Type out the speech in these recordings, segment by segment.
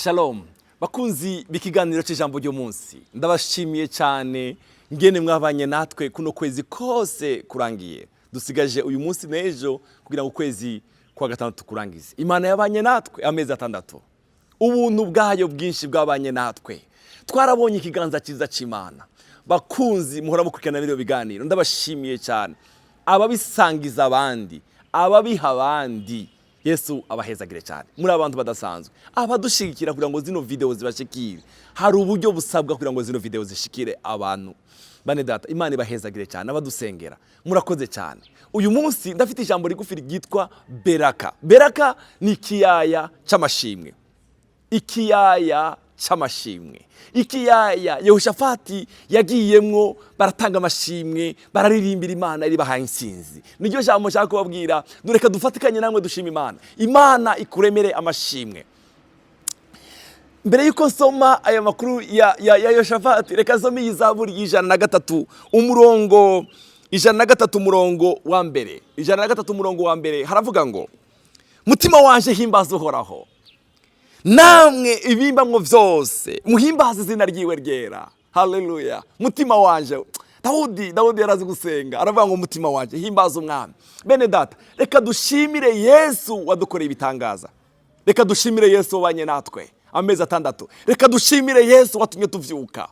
Shalom, bakunzi b'ikiganiro cy'ijambo ry'umunsi. Ndabashimiye cyane ngene mwabanye natwe kuno kwezi kose kurangiye. Dusigaje uyu munsi n'ejo kugira ngo kwezi kwa gatandatu kurangize. Imana yabanye natwe amezi atandatu. Ubuntu bwayo bwinshi bwabanye natwe. Twarabonye ikiganza cyiza cy'Imana. Bakunzi muhora mukurikirana bino biganiro, ndabashimiye cyane. Ababisangiza abandi, ababiha abandi, Yesu abahezagire cyane. Muri abantu badasanzwe abadushigikira kugira ngo zino video zibashikire. Hari uburyo busabwa kugira ngo zino video zishikire abantu. Bane data, Imana ibahezagire cyane abadusengera. Murakoze cyane. Uyu munsi ndafite ijambo rigufi ryitwa Beraka. Beraka ni Ikiyaya Camashimwe. Ikiyaya Camashimwe. Ikiyaya Yehoshafati yagiyemwo baratanga amashimwe, bararirimbira Imana iri bahaye insinzi. Niryo jambo nshaka kubabwira, dureka dufatikanye namwe dushima Imana. Imana ikuremere amashimwe. Mbere yuko nsoma aya makuru ya Yehoshafati, reka nsome izaburi y'103 umurongo 103 umurongo wa mbere. 103 umurongo wa mbere haravuga ngo: mutima wanje himbaza Uhoraho, namwe ibimbamwo vyose muhimbaza izina ryiwe ryera. Haleluya. Mutima wanje, Dawudi yarazi gusenga, aravuga ngo mutima wanje himbaza umwami. Bene data, reka dushimire Yesu wadukoreye ibitangaza. Reka dushimire Yesu wabanye natwe amezi atandatu. Reka dushimire Yesu watumye tuvyuka.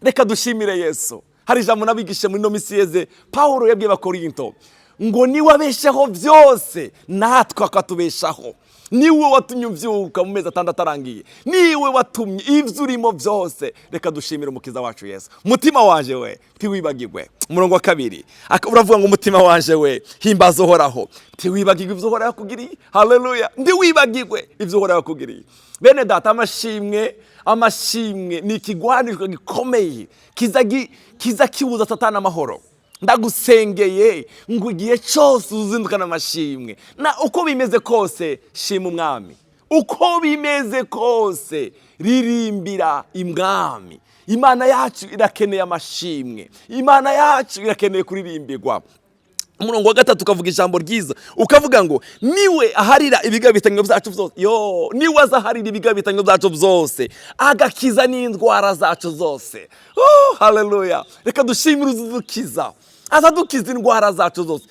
Reka dushimire Yesu. Hari ijambo nabigishe muri no misi yeze, Paulo yabwiye Abakorinto ngo niwe abeshaho vyose natwe akatubeshaho. Niwe watumye uvyuka mu mezi atandatu arangiye. Niwe watumye ivyo urimo vyose. Reka dushimire umukiza wacu Yesu. Mutima wanje we ntiwibagirwe. Umurongo wa kabiri uravuga ngo mutima wanje we himbaza Uhoraho, ntiwibagirwe ivyo Uhoraho yakugiriye. Haleluya. Ntiwibagirwe ivyo Uhoraho yakugiriye. Bene data, amashimwe ni ikigwanishwa gikomeye kiza kibuza Satani amahoro. Ndagusengeye ngo igihe cyose uzindukana amashimwe, na uko bimeze kose shima umwami. Uko bimeze kose ririmbira imwami. Imana yacu irakeneye amashimwe. Imana yacu irakeneye kuririmbirwa. Umurongo wa gatatu ukavuga ijambo ryiza, ukavuga ngo niwe aharira ibigabitanyo byacu byose. Niwe azaharira ibigabitanyo byacu byose, agakiza n'indwara zacu zose. Haleluya. Reka dushimire uzudukiza, azadukiza indwara zacu zose.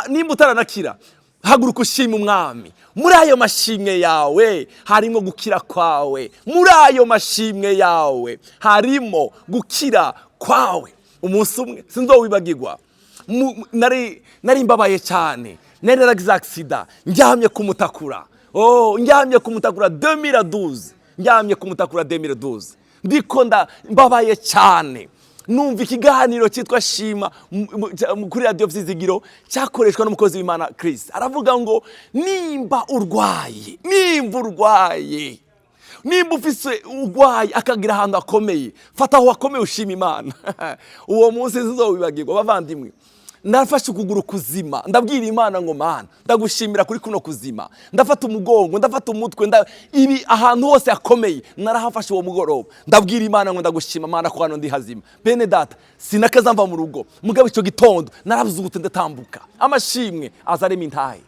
Nimba utaranakira, haguruka ushima umwami. Muri ayo mashimwe yawe harimo gukira kwawe. Muri ayo mashimwe yawe harimo gukira kwawe. Umunsi umwe sinzowibagirwa, nari mbabaye cyane, nari naragize accident, njyamye kumutakura. Njyamye kumutakura 2012. Njyamye kumutakura 2012. Ndiko mbabaye cyane. Numva ikiganiro cyitwa Shima kuri radio Vyizigiro cyakoreshwa n'umukozi w'Imana Chris. Aravuga ngo nimba urwaye, nimba ufise urwaye akagira ahantu akomeye, fata aho akomeye ushima Imana. Uwo munsi sizowibagirwa bavandimwe. Nafashe ukuguru kuzima, ndabwira Imana ngo Mana ndagushimira kuri kuno kuzima. Ndafata umugongo, ndafata umutwe, ibi ahantu hose akomeye narahafashe uwo mugoroba. Ndabwira Imana ngo ndagushima Mana ko hano ndi hazima. Bene data, sinakaza mva mu rugo, mugabo icyo gitondo naravuzugute ndatambuka. Amashimwe azarema intahe.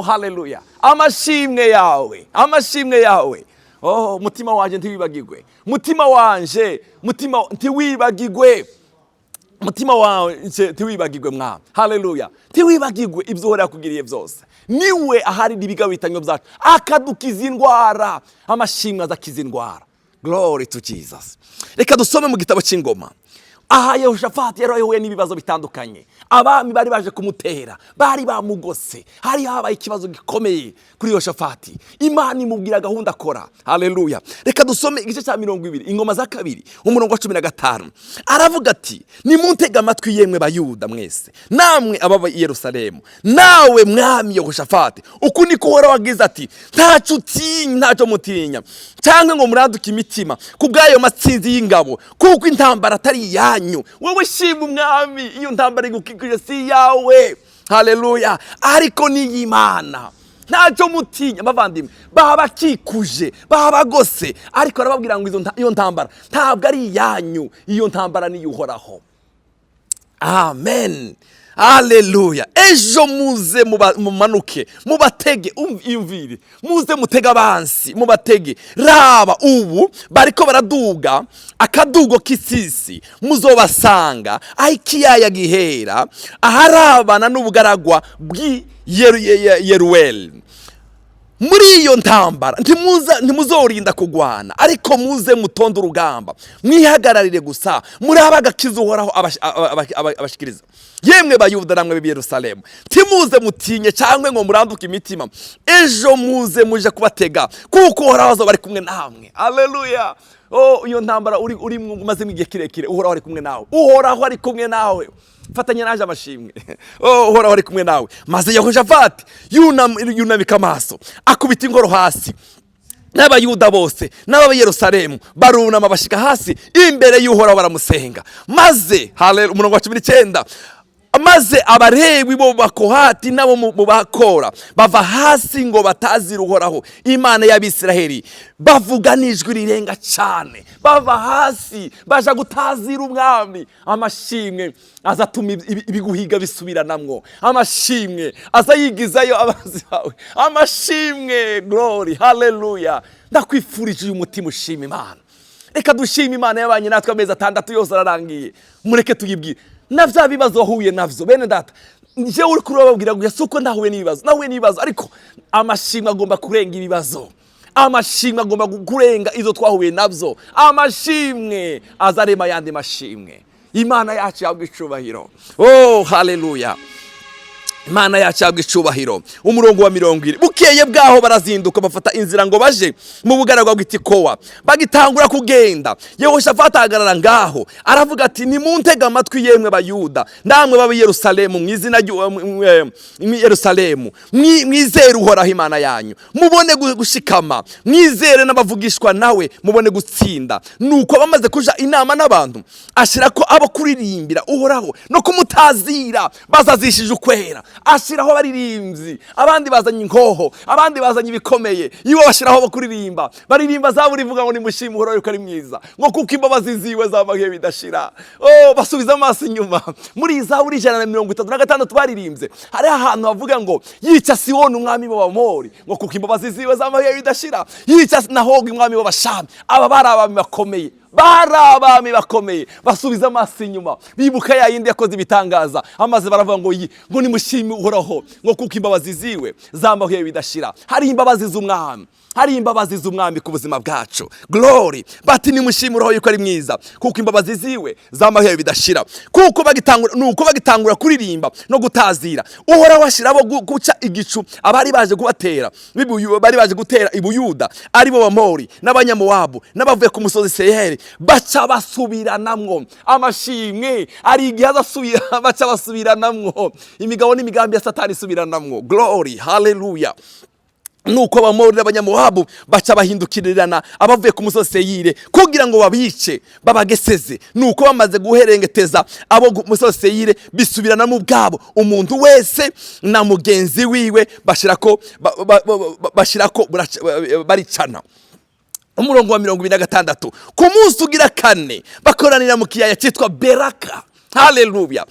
Haleluya. Amashimwe yawe. Mutima wanje ntiwibagirwe. Mutima ntiwibagirwe. Mutima wanje ntiwibagirwe mwami. Haleluya. Ntiwibagirwe ibyo Uhoraho yakugiriye byose. Niwe aharira ibigabitanyo byacu akadukiza indwara. Amashimwe azakiza indwara. Glory to Jesus. Reka dusome mu gitabo cy'Ingoma. Aha Yehoshafati yarahuye n'ibibazo bitandukanye. Abami bari baje kumutera, bari bamugose. Hari habaye ikibazo gikomeye kuri Yehoshafati. Imana imubwira gahunda akora. Haleluya. Reka dusome igice cya 20, Ingoma za 2 umurongo wa 15. Aravuga ati: nimuntega amatwi yemwe bayuda mwese, namwe ababa i Yerusalemu, nawe mwami Yehoshafati, uku niko Uhoraho wagize ati: ntacyo mutinya cyangwa ngo muraduke imitima kubwayo matsinzi y'ingabo, kuko intambara atari yanyu. Wowe shima umwami, iyo ntambara igukikije si yawe. Haleluya. Ariko ni Imana. Ntacyo mutinya bavandimwe, babakikuje, babagose, ariko arababwira ngo iyo ntambara ntabwo ari yanyu, iyo ntambara ni Uhoraho. Amen. Haleluya. Ejo muze mumanuke mubatege, iyumvire, muze mutega abansi mubatege. Raba ubu bariko baraduga akadugo k'isisi, muzobasanga aho ikiyaya gihera, aharabana n'ubugaragwa bw'Yeruweli. Muri iyo ntambara ntimuzorinda kugwana, ariko muze mutonde urugamba, mwihagararire gusa, muri abagakiza uhoraho abashikiriza. Yemwe bayuda namwe b'i Yerusalemu, ntimuze mutinye cyangwa ngo murambuke imitima. Ejo muze muje kubatega, kuko uhoraho azoba ari kumwe namwe. Haleluya. Iyo ntambara uri maze igihe kirekire, uhoraho ari kumwe nawe. Uhoraho ari kumwe nawe. Fatanya naje amashimwe. Uhoraho ari kumwe nawe. Maze Yehoshafati yunamika amaso, akubita ingoro hasi. N'abayuda bose n'ab'i Yerusalemu barunama bashika hasi imbere y'uhoraho baramusenga. Maze umurongo wa 19, maze abarewi bo bakohati nabo mu bakora bava hasi ngo batazira uhoraho Imana y'Abisiraheli, bavuga n'ijwi rirenga cyane, bava hasi baja gutazira umwami. Amashimwe azatuma ibiguhiga bisubiranamwo, amashimwe azayigizayo abazi bawe, amashimwe. Glory, haleluya. Ndakwifurije uyu mutima ushima Imana. Reka dushima Imana yabanye natwe amezi 6 yose ararangiye. Mureke tuyibwire na vya bibazo wahuye navyo. Bene data, nje uri kurababwira ngo yasuko ndahuye n'ibibazo, ariko amashimwe agomba kurenga ibibazo. Amashimwe agomba kurenga izo twahuye navyo. Amashimwe azarema yandi mashimwe. Imana yacu yabwe icubahiro. Haleluya. Imana yacu yabwe icubahiro. Umurongo wa 20, bukeye bwaho barazinduka bafata inzira ngo baje mu bugaragwa bw'Itikowa. Bagitangura kugenda, Yehoshafati ahagarara ngaho aravuga ati, nimuntega amatwi yemwe bayuda namwe b'I Yerusalemu, mwizina Yerusalemu, mwizere uhoraho Imana yanyu, mubone gushikama, mwizere n'abavugishwa nawe, mubone gutsinda. Nuko bamaze kuja inama n'abantu, ashirako abo kuririmbira uhoraho no kumutazira, bazazishije ukwera. Ashiraho abaririmbyi, abandi bazanye inkoho, abandi bazanye ibikomeye. Iwe bashiraho abo kuririmba, baririmba zaburi ivuga ngo nimushime uhoraho yuko ari mwiza, ngo kuko imbabazi ziwe zamagiye bidashira. Basubiza amaso inyuma muri zaburi 136 baririmbye, hari ahantu havuga ngo yica Sihoni umwami w'Abamori, ngo kuko imbabazi ziwe zamagiye bidashira. Yica Nahogi umwami w'Abashami. Aba barabami bakomeye, barabami bakomeye. Basubiza amaso inyuma, bibuka ya yindi yakoze ibitangaza, amaze baravuga ngo nimushime uhoraho, ngo kuko imbabazi ziwe zamagiye bidashira. Hari imbabazi z'umwami, hari imbabazi z'umwami ku buzima bwacu. Glory. Bati nimushime uhoraho yuko ari mwiza, kuko imbabazi ziwe zamagiye bidashira. Kuko bagitangura kuririmba no gutazira, uhoraho ashirabo guca igicu abari baje kubatera, bari baje gutera ibuyuda, ari bo Bamori n'Abanyamowabu n'abavuye ku musozi Seyiri, baca basubiranamwo. Amashimwe ari igihe azasubira, baca basubiranamwo. Imigabo n'imigambi ya Satani isubiranamwo. Glory, haleluya. Nuko Abamori n'Abanyamowabu baca bahindukirirana abavuye ku musozi Seyiri kugira ngo babice babageseze. Nuko bamaze guherengeteza abo ku musozi Seyiri, bisubirana mu bwabo, umuntu wese na mugenzi wiwe, bashirako baricana. Umurongo wa 26, ku munsi ugira 4 bakoranira mu kiyaya cyitwa Beraka. Haleluya.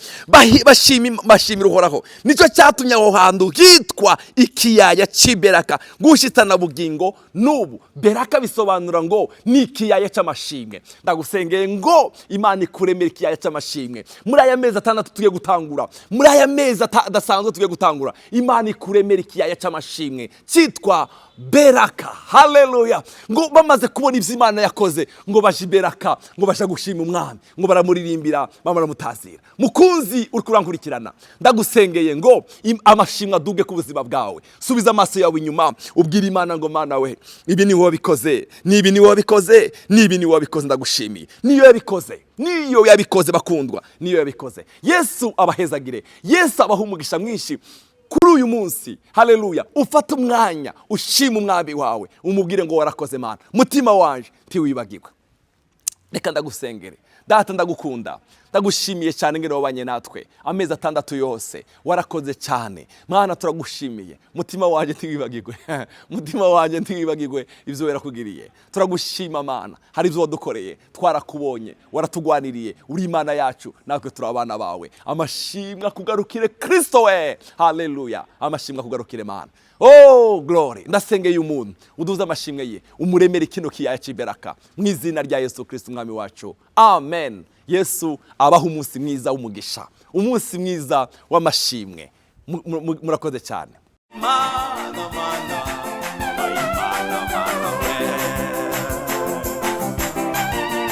Bashimira uhoraho. Nico cyatumye aho hantu hitwa Ikiyaya cy'Beraka gushitana bugingo n'ubu. Beraka bisobanura ngo ni ikiyaya cy'amashimwe. Ndagusengeye ngo Imana ikuremere ikiyaya cy'amashimwe. Muri aya mezi 6 tugiye gutangura, muri aya mezi adasanzwe tugiye gutangura, Imana ikuremere ikiyaya cy'amashimwe cyitwa Beraka. Haleluya. Ngo bamaze kubona ivyo Imana yakoze, ngo baje Beraka, ngo basha gushima umwami, ngo baramuririmbira, bamuramutazira. Mukunzi uri kurankurikirana, ndagusengeye ngo amashimwe aduge ku buzima bwawe. Subiza amaso yawe inyuma, ubwira Imana ngo Mana we, ibi ni wowe wabikoze, nibi ni wowe wabikoze, nibi ni wowe wabikoze. Ndagushimiye. Niyo yabikoze bakundwa, niyo yabikoze. Yesu abahezagire, Yesu abaha umugisha mwinshi kuri uyu munsi. Haleluya. Ufata umwanya ushima umwami wawe, umubwire ngo warakoze Mana, mutima wanje ntiwibagirwa. Reka ndagusengere. Data ndagukunda, ndagushimiye cyane ngene wabanye natwe amezi 6 yose, warakoze cyane Mana, turagushimiye. Mutima wanje ntiwibagirwe mutima wanje ntiwibagirwe ivyo werakugiriye. Turagushima Mana, hari ivyo wadukoreye, twarakubonye, waratugwaniriye, uri Imana yacu, natwe turi abana bawe. Amashimwe kugarukire Kristo we, haleluya. Amashimwe kugarukire Mana. Oh glory, ndasengeye umuntu uduza amashimwe ye, umuremere kino kiyaya cy'Iberaka mu izina rya Yesu Kristo umwami wacu, amen. Yesu abaho umunsi mwiza w'umugisha, umunsi mwiza w'amashimwe. Murakoze cyane.